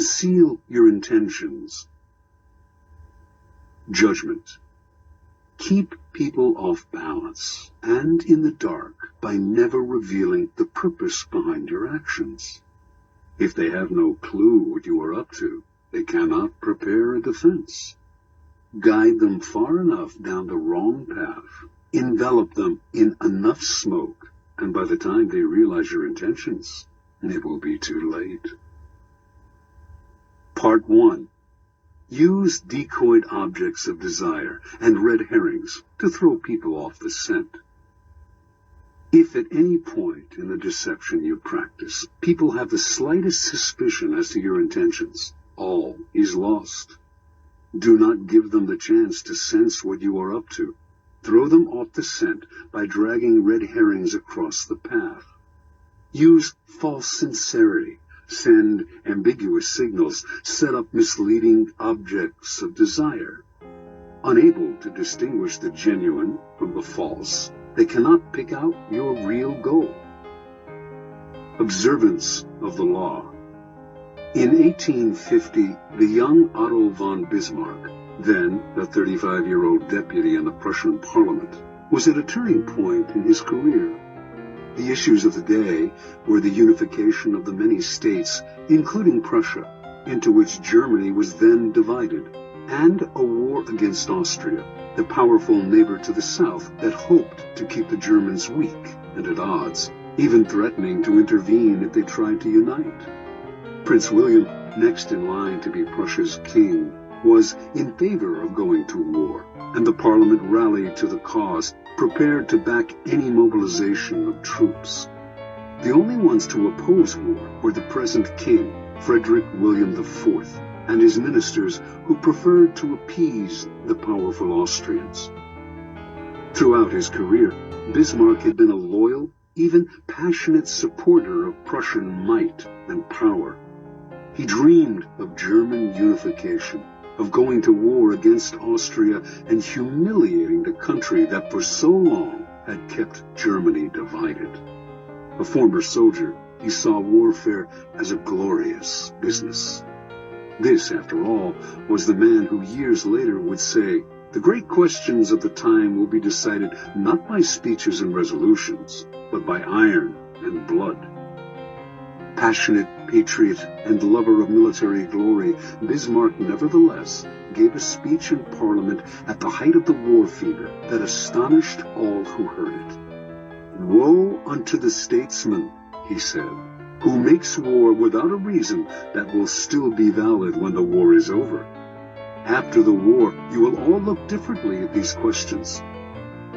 Conceal your intentions. Judgment. Keep people off balance and in the dark by never revealing the purpose behind your actions. If they have no clue what you are up to, they cannot prepare a defense. Guide them far enough down the wrong path, envelop them in enough smoke, and by the time they realize your intentions, it will be too late. Part 1. Use decoyed objects of desire and red herrings to throw people off the scent. If at any point in the deception you practice, people have the slightest suspicion as to your intentions, all is lost. Do not give them the chance to sense what you are up to. Throw them off the scent by dragging red herrings across the path. Use false sincerity. Send ambiguous signals. Set up misleading objects of desire. Unable to distinguish the genuine from the false, they cannot pick out your real goal. Observance of the law. In 1850, the young Otto von Bismarck, then a 35-year-old deputy in the Prussian parliament, was at a turning point in his career. The issues of the day were the unification of the many states, including Prussia, into which Germany was then divided, and a war against Austria, the powerful neighbor to the south that hoped to keep the Germans weak and at odds, even threatening to intervene if they tried to unite. Prince William, next in line to be Prussia's king, was in favor of going to war, and the Parliament rallied to the cause, prepared to back any mobilization of troops. The only ones to oppose war were the present king, Frederick William IV, and his ministers, who preferred to appease the powerful Austrians. Throughout his career, Bismarck had been a loyal, even passionate supporter of Prussian might and power. He dreamed of German unification, of going to war against Austria and humiliating the country that for so long had kept Germany divided. A former soldier, he saw warfare as a glorious business. This, after all, was the man who years later would say, "The great questions of the time will be decided not by speeches and resolutions, but by iron and blood." Passionate patriot and lover of military glory, Bismarck nevertheless gave a speech in Parliament at the height of the war fever that astonished all who heard it. "Woe unto the statesman," he said, "who makes war without a reason that will still be valid when the war is over. After the war, you will all look differently at these questions.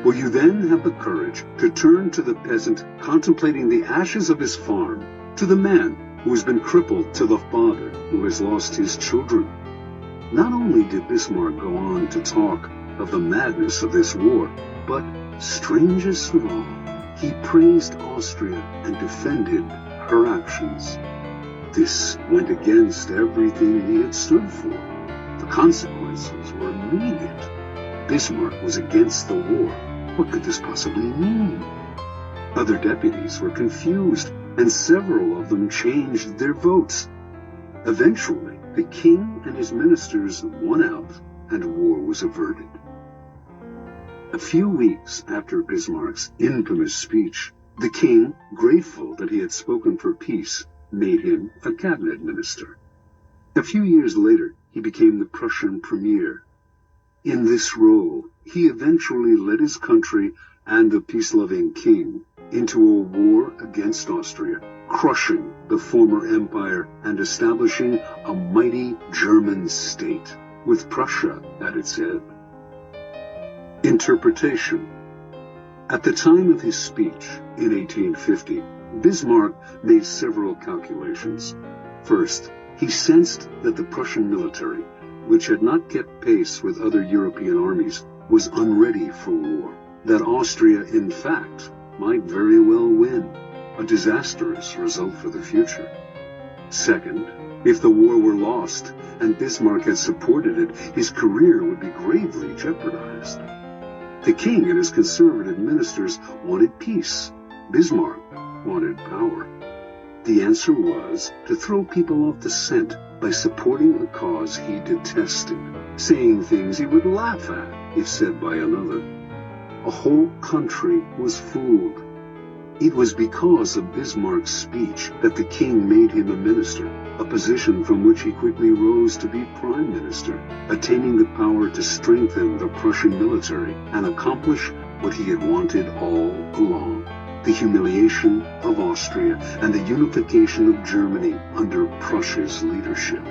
Will you then have the courage to turn to the peasant contemplating the ashes of his farm, to the man who has been crippled, to the father who has lost his children?" Not only did Bismarck go on to talk of the madness of this war, but, strangest of all, he praised Austria and defended her actions. This went against everything he had stood for. The consequences were immediate. Bismarck was against the war. What could this possibly mean? Other deputies were confused, and several of them changed their votes. Eventually, the king and his ministers won out, and war was averted. A few weeks after Bismarck's infamous speech, the king, grateful that he had spoken for peace, made him a cabinet minister. A few years later, he became the Prussian premier. In this role, he eventually led his country and the peace-loving king into a war against Austria, crushing the former empire and establishing a mighty German state, with Prussia at its head. Interpretation. At the time of his speech in 1850, Bismarck made several calculations. First, he sensed that the Prussian military, which had not kept pace with other European armies, was unready for war, that Austria, in fact, might very well win, a disastrous result for the future. Second, if the war were lost and Bismarck had supported it, his career would be gravely jeopardized. The king and his conservative ministers wanted peace. Bismarck wanted power. The answer was to throw people off the scent by supporting a cause he detested, saying things he would laugh at if said by another. A whole country was fooled. It was because of Bismarck's speech that the king made him a minister, a position from which he quickly rose to be prime minister, attaining the power to strengthen the Prussian military and accomplish what he had wanted all along: the humiliation of Austria and the unification of Germany under Prussia's leadership.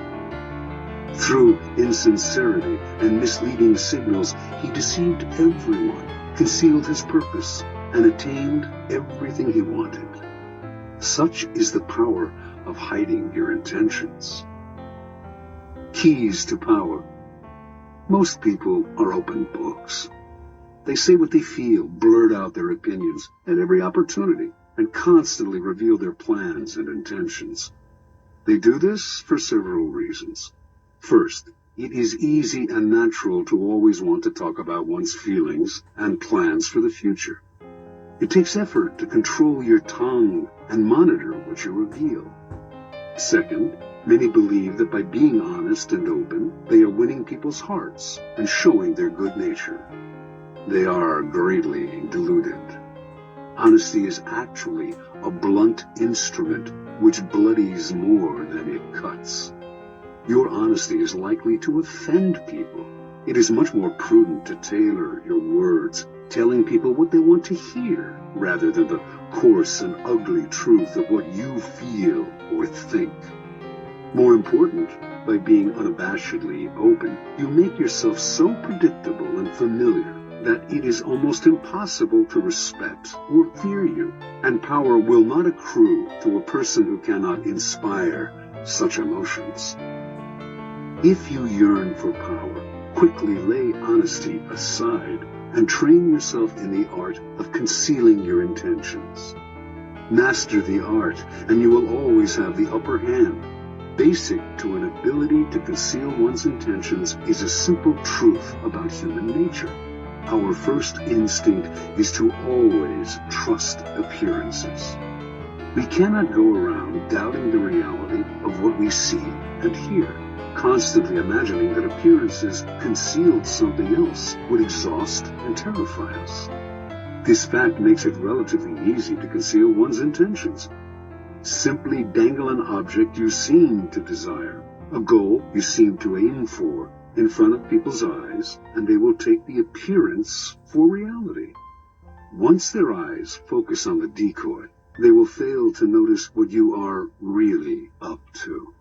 Through insincerity and misleading signals, he deceived everyone, concealed his purpose, and attained everything he wanted. Such is the power of hiding your intentions. Keys to power. Most people are open books. They say what they feel, blurt out their opinions at every opportunity, and constantly reveal their plans and intentions. They do this for several reasons. First, it is easy and natural to always want to talk about one's feelings and plans for the future. It takes effort to control your tongue and monitor what you reveal. Second, many believe that by being honest and open, they are winning people's hearts and showing their good nature. They are greatly deluded. Honesty is actually a blunt instrument which bloodies more than it cuts. Your honesty is likely to offend people. It is much more prudent to tailor your words, telling people what they want to hear, rather than the coarse and ugly truth of what you feel or think. More important, by being unabashedly open, you make yourself so predictable and familiar that it is almost impossible to respect or fear you, and power will not accrue to a person who cannot inspire such emotions. If you yearn for power, quickly lay honesty aside and train yourself in the art of concealing your intentions. Master the art, and you will always have the upper hand. Basic to an ability to conceal one's intentions is a simple truth about human nature. Our first instinct is to always trust appearances. We cannot go around doubting the reality of what we see and hear, constantly imagining that appearances concealed something else would exhaust and terrify us. This fact makes it relatively easy to conceal one's intentions. Simply dangle an object you seem to desire, a goal you seem to aim for, in front of people's eyes, and they will take the appearance for reality. Once their eyes focus on the decoy, they will fail to notice what you are really up to.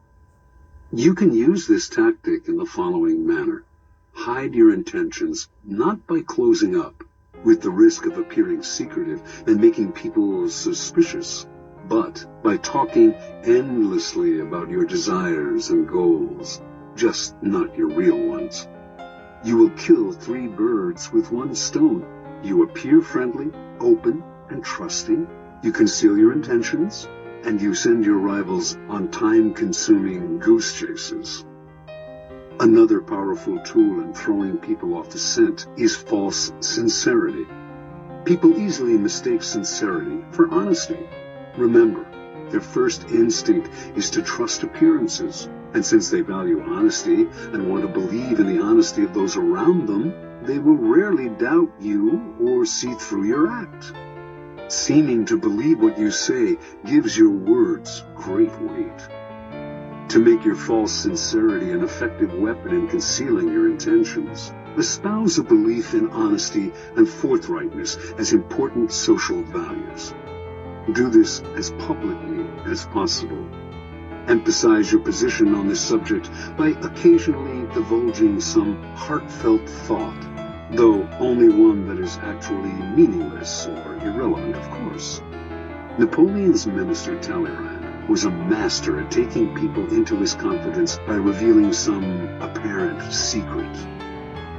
You can use this tactic in the following manner. Hide your intentions not by closing up, with the risk of appearing secretive and making people suspicious, but by talking endlessly about your desires and goals, just not your real ones. You will kill 3 birds with 1 stone. You appear friendly, open, and trusting. You conceal your intentions, and you send your rivals on time-consuming goose chases. Another powerful tool in throwing people off the scent is false sincerity. People easily mistake sincerity for honesty. Remember, their first instinct is to trust appearances, and since they value honesty and want to believe in the honesty of those around them, they will rarely doubt you or see through your act. Seeming to believe what you say gives your words great weight. To make your false sincerity an effective weapon in concealing your intentions, espouse a belief in honesty and forthrightness as important social values. Do this as publicly as possible. Emphasize your position on this subject by occasionally divulging some heartfelt thought, though only one that is actually meaningless or irrelevant, of course. Napoleon's minister Talleyrand was a master at taking people into his confidence by revealing some apparent secret.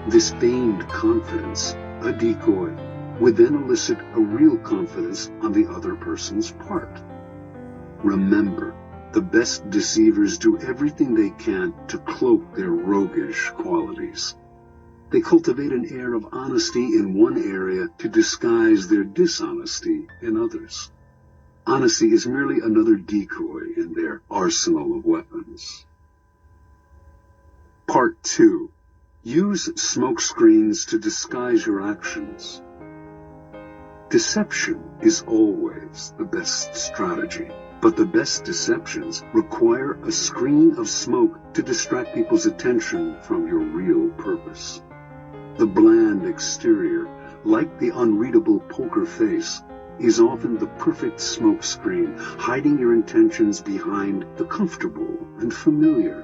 This feigned confidence, a decoy, would then elicit a real confidence on the other person's part. Remember, the best deceivers do everything they can to cloak their roguish qualities. They cultivate an air of honesty in one area to disguise their dishonesty in others. Honesty is merely another decoy in their arsenal of weapons. Part 2. Use smoke screens to disguise your actions. Deception is always the best strategy, but the best deceptions require a screen of smoke to distract people's attention from your real purpose. The bland exterior, like the unreadable poker face, is often the perfect smoke screen, hiding your intentions behind the comfortable and familiar.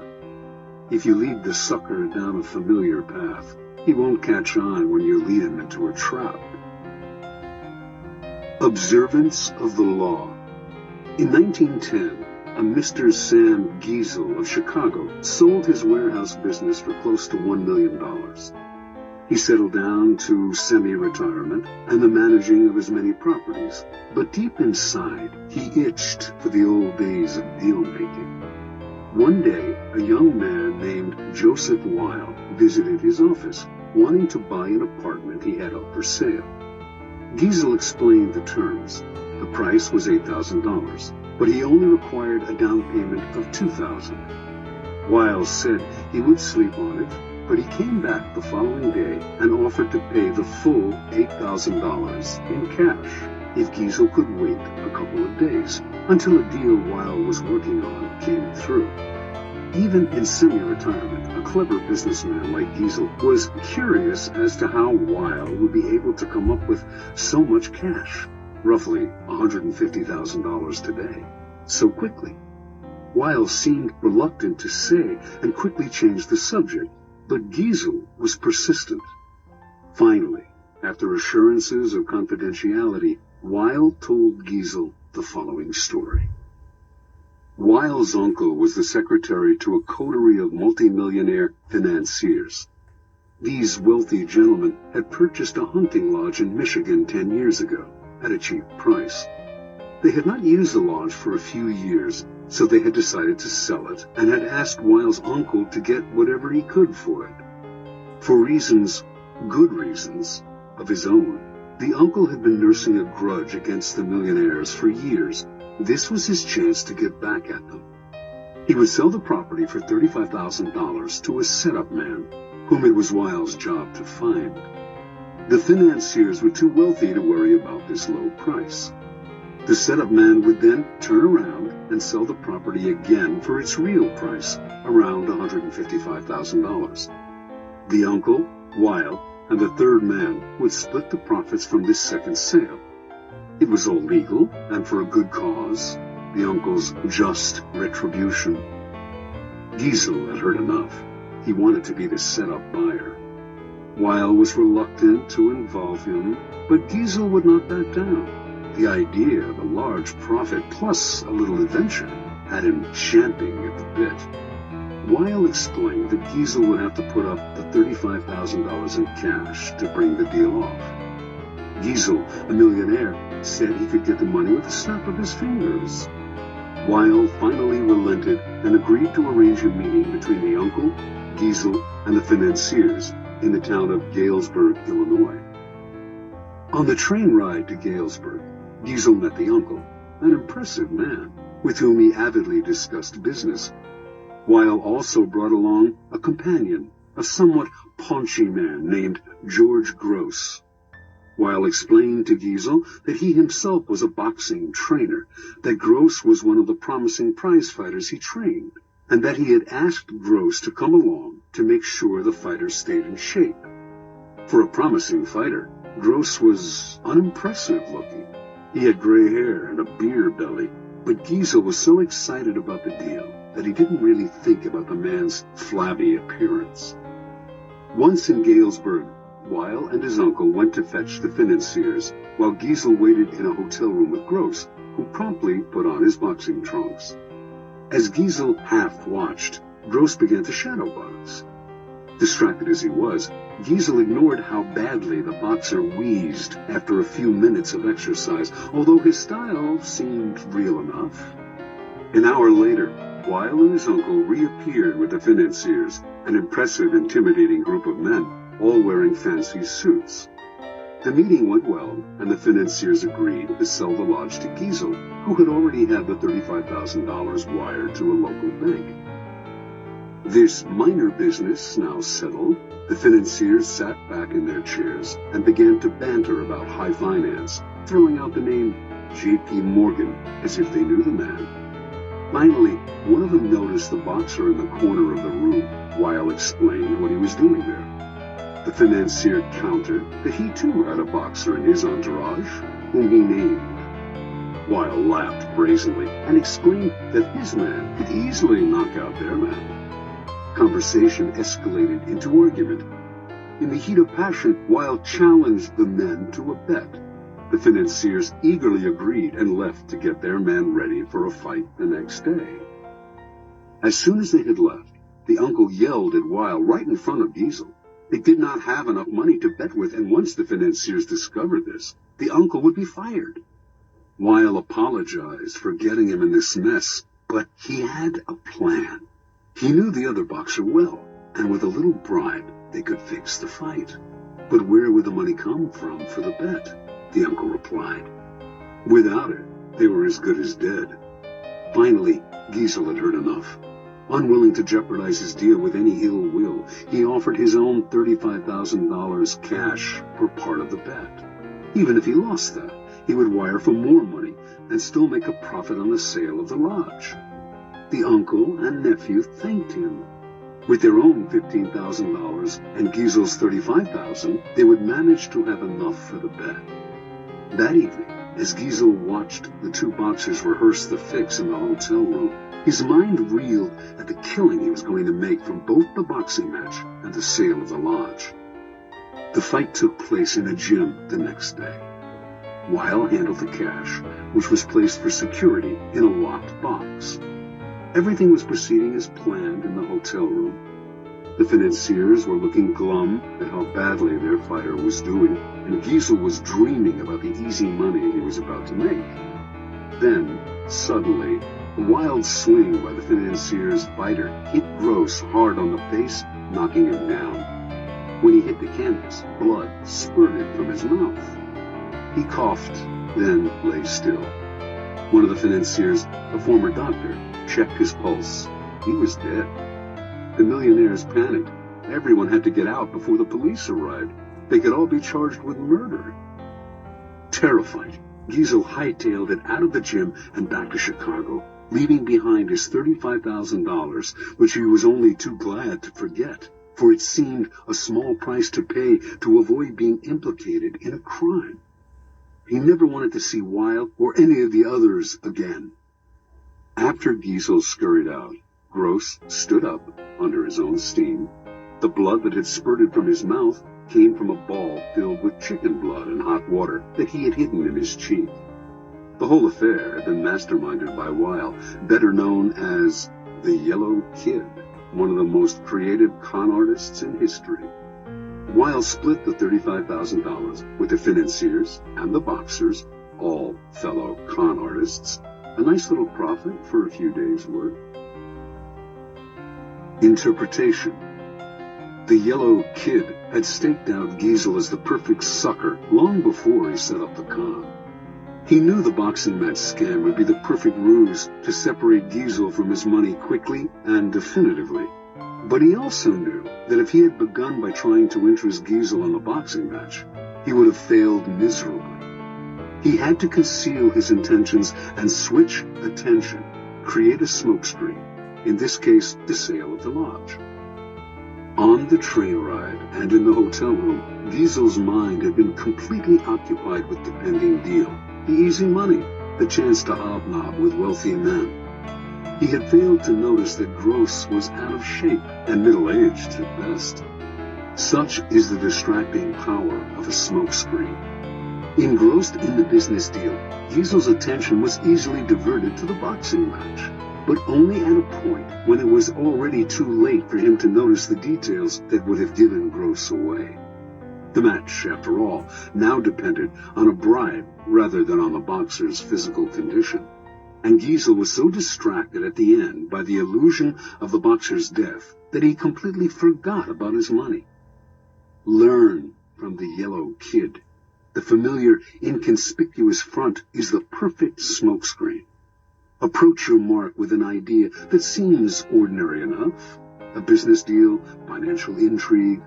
If you lead the sucker down a familiar path, he won't catch on when you lead him into a trap. Observance of the law. In 1910, a Mr. Sam Giesel of Chicago sold his warehouse business for close to $1 million. He settled down to semi-retirement and the managing of his many properties, but deep inside, he itched for the old days of deal-making. One day, a young man named Joseph Weil visited his office, wanting to buy an apartment he had up for sale. Giesel explained the terms. The price was $8,000, but he only required a down payment of $2,000. Weil said he would sleep on it, but he came back the following day and offered to pay the full $8,000 in cash if Giesel could wait a couple of days until a deal Weil was working on came through. Even in semi-retirement, a clever businessman like Giesel was curious as to how Weil would be able to come up with so much cash, roughly $150,000 today, so quickly. Weil seemed reluctant to say and quickly changed the subject, but Giesel was persistent. Finally, after assurances of confidentiality, Weil told Giesel the following story. Weil's uncle was the secretary to a coterie of multimillionaire financiers. These wealthy gentlemen had purchased a hunting lodge in Michigan 10 years ago at a cheap price. They had not used the lodge for a few years, so they had decided to sell it and had asked Weil's uncle to get whatever he could for it. For reasons, good reasons, of his own, the uncle had been nursing a grudge against the millionaires for years. This was his chance to get back at them. He would sell the property for $35,000 to a setup man, whom it was Weil's job to find. The financiers were too wealthy to worry about this low price. The setup man would then turn around and sell the property again for its real price, around $155,000. The uncle, Weil, and the third man would split the profits from this second sale. It was all legal and for a good cause, the uncle's just retribution. Giesel had heard enough. He wanted to be the set-up buyer. Weil was reluctant to involve him, but Giesel would not back down. The idea of a large profit plus a little adventure had him champing at the bit. Weil explained that Giesel would have to put up the $35,000 in cash to bring the deal off. Giesel, a millionaire, said he could get the money with a snap of his fingers. Weil finally relented and agreed to arrange a meeting between the uncle, Giesel, and the financiers in the town of Galesburg, Illinois. On the train ride to Galesburg, Giesel met the uncle, an impressive man, with whom he avidly discussed business. Weil also brought along a companion, a somewhat paunchy man named George Gross. Weil explained to Giesel that he himself was a boxing trainer, that Gross was one of the promising prize fighters he trained, and that he had asked Gross to come along to make sure the fighters stayed in shape. For a promising fighter, Gross was unimpressive looking. He had gray hair and a beer belly, but Giesel was so excited about the deal that he didn't really think about the man's flabby appearance. Once in Galesburg, Weil and his uncle went to fetch the financiers, while Giesel waited in a hotel room with Gross, who promptly put on his boxing trunks. As Giesel half-watched, Gross began to shadowbox. Distracted as he was, Giesel ignored how badly the boxer wheezed after a few minutes of exercise, although his style seemed real enough. An hour later, Weil and his uncle reappeared with the financiers, an impressive, intimidating group of men, all wearing fancy suits. The meeting went well, and the financiers agreed to sell the lodge to Giesel, who had already had the $35,000 wired to a local bank. This minor business now settled, the financiers sat back in their chairs and began to banter about high finance, throwing out the name J.P. Morgan as if they knew the man. Finally, one of them noticed the boxer in the corner of the room, Weil explained what he was doing there. The financier countered that he too had a boxer in his entourage, whom he named. Weil laughed brazenly and exclaimed that his man could easily knock out their man. Conversation escalated into argument. In the heat of passion, Weil challenged the men to a bet. The financiers eagerly agreed and left to get their man ready for a fight the next day. As soon as they had left, the uncle yelled at Weil right in front of Giesel. They did not have enough money to bet with, and once the financiers discovered this, the uncle would be fired. Weil apologized for getting him in this mess, but he had a plan. He knew the other boxer well, and with a little bribe, they could fix the fight. But where would the money come from for the bet? The uncle replied. Without it, they were as good as dead. Finally, Giesel had heard enough. Unwilling to jeopardize his deal with any ill will, he offered his own $35,000 cash for part of the bet. Even if he lost that, he would wire for more money and still make a profit on the sale of the lodge. The uncle and nephew thanked him. With their own $15,000 and Giesel's $35,000, they would manage to have enough for the bet. That evening, as Giesel watched the two boxers rehearse the fix in the hotel room, his mind reeled at the killing he was going to make from both the boxing match and the sale of the lodge. The fight took place in a gym the next day. Weil handled the cash, which was placed for security in a locked box. Everything was proceeding as planned in the hotel room. The financiers were looking glum at how badly their fighter was doing, and Giesel was dreaming about the easy money he was about to make. Then, suddenly, a wild swing by the financier's fighter hit Gross hard on the face, knocking him down. When he hit the canvas, blood spurted from his mouth. He coughed, then lay still. One of the financiers, a former doctor, checked his pulse. He was dead. The millionaires panicked. Everyone had to get out before the police arrived. They could all be charged with murder. Terrified, Giesel hightailed it out of the gym and back to Chicago, leaving behind his $35,000, which he was only too glad to forget, for it seemed a small price to pay to avoid being implicated in a crime. He never wanted to see Weil or any of the others again. After Giesel scurried out, Gross stood up under his own steam. The blood that had spurted from his mouth came from a ball filled with chicken blood and hot water that he had hidden in his cheek. The whole affair had been masterminded by Weil, better known as the Yellow Kid, one of the most creative con artists in history. Weil split the $35,000 with the financiers and the boxers, all fellow con artists, a nice little profit for a few days' work. Interpretation. The Yellow Kid had staked out Giesel as the perfect sucker long before he set up the con. He knew the boxing match scam would be the perfect ruse to separate Giesel from his money quickly and definitively. But he also knew that if he had begun by trying to interest Giesel in the boxing match, he would have failed miserably. He had to conceal his intentions and switch attention, create a smokescreen, in this case, the sale of the lodge. On the train ride and in the hotel room, Giesel's mind had been completely occupied with the pending deal, the easy money, the chance to hobnob with wealthy men. He had failed to notice that Gross was out of shape and middle-aged at best. Such is the distracting power of a smokescreen. Engrossed in the business deal, Giesel's attention was easily diverted to the boxing match, but only at a point when it was already too late for him to notice the details that would have given Gross away. The match, after all, now depended on a bribe rather than on the boxer's physical condition, and Giesel was so distracted at the end by the illusion of the boxer's death that he completely forgot about his money. Learn from the Yellow Kid. The familiar, inconspicuous front is the perfect smokescreen. Approach your mark with an idea that seems ordinary enough. A business deal, financial intrigue.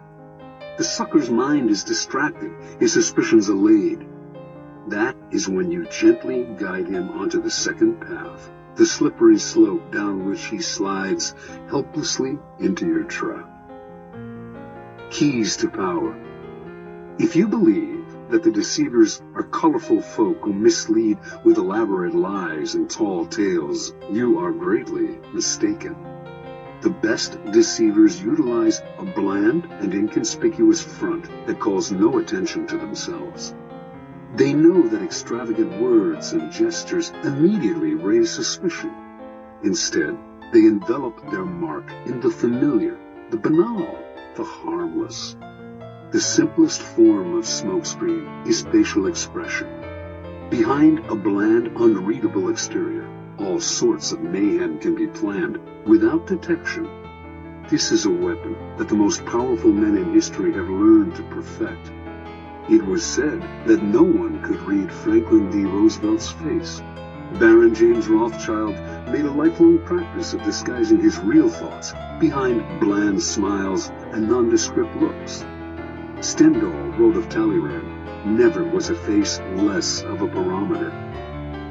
The sucker's mind is distracted, his suspicions allayed. That is when you gently guide him onto the second path, the slippery slope down which he slides helplessly into your trap. Keys to power. If you believe that the deceivers are colorful folk who mislead with elaborate lies and tall tales, you are greatly mistaken. The best deceivers utilize a bland and inconspicuous front that calls no attention to themselves. They know that extravagant words and gestures immediately raise suspicion. Instead, they envelop their mark in the familiar, the banal, the harmless. The simplest form of smokescreen is facial expression. Behind a bland, unreadable exterior, all sorts of mayhem can be planned without detection. This is a weapon that the most powerful men in history have learned to perfect. It was said that no one could read Franklin D. Roosevelt's face. Baron James Rothschild made a lifelong practice of disguising his real thoughts behind bland smiles and nondescript looks. Stendhal wrote of Talleyrand, never was a face less of a barometer.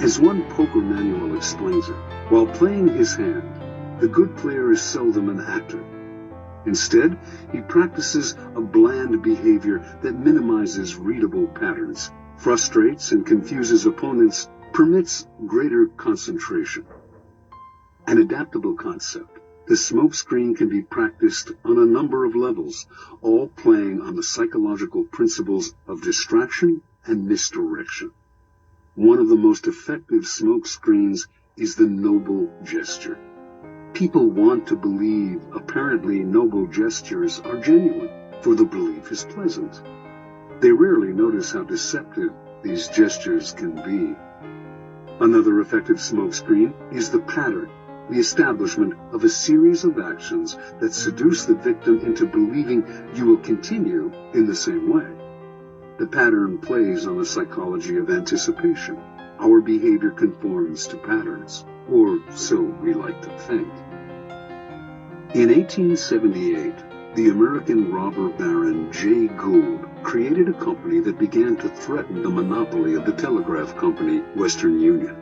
As one poker manual explains it, while playing his hand, the good player is seldom an actor. Instead, he practices a bland behavior that minimizes readable patterns, frustrates and confuses opponents, permits greater concentration. An adaptable concept, the smokescreen can be practiced on a number of levels, all playing on the psychological principles of distraction and misdirection. One of the most effective smokescreens is the noble gesture. People want to believe apparently noble gestures are genuine, for the belief is pleasant. They rarely notice how deceptive these gestures can be. Another effective smokescreen is the pattern, the establishment of a series of actions that seduce the victim into believing you will continue in the same way. The pattern plays on the psychology of anticipation. Our behavior conforms to patterns, or so we like to think. In 1878, the American robber baron Jay Gould created a company that began to threaten the monopoly of the telegraph company Western Union.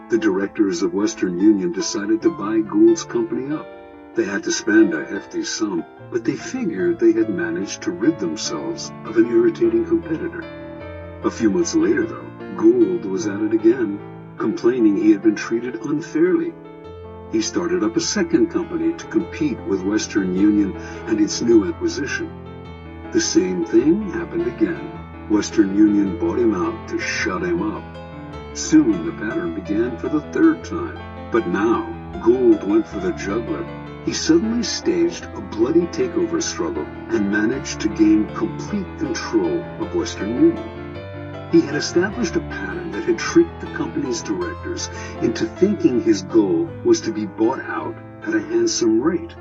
The directors of Western Union decided to buy Gould's company up. They had to spend a hefty sum, but they figured they had managed to rid themselves of an irritating competitor. A few months later, though, Gould was at it again, complaining he had been treated unfairly. He started up a second company to compete with Western Union and its new acquisition. The same thing happened again. Western Union bought him out to shut him up. Soon the pattern began for the third time, but now Gould went for the jugular. He suddenly staged a bloody takeover struggle and managed to gain complete control of Western Union. He had established a pattern that had tricked the company's directors into thinking his goal was to be bought out at a handsome rate.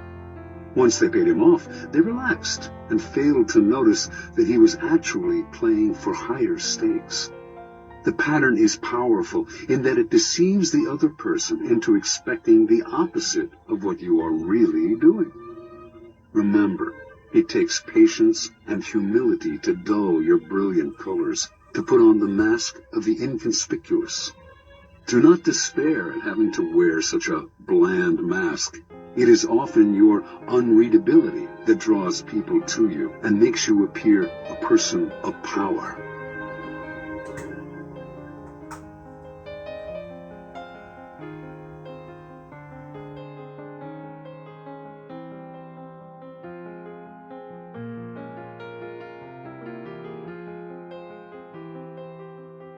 Once they paid him off, they relaxed and failed to notice that he was actually playing for higher stakes. The pattern is powerful in that it deceives the other person into expecting the opposite of what you are really doing. Remember, it takes patience and humility to dull your brilliant colors, to put on the mask of the inconspicuous. Do not despair at having to wear such a bland mask. It is often your unreadability that draws people to you and makes you appear a person of power.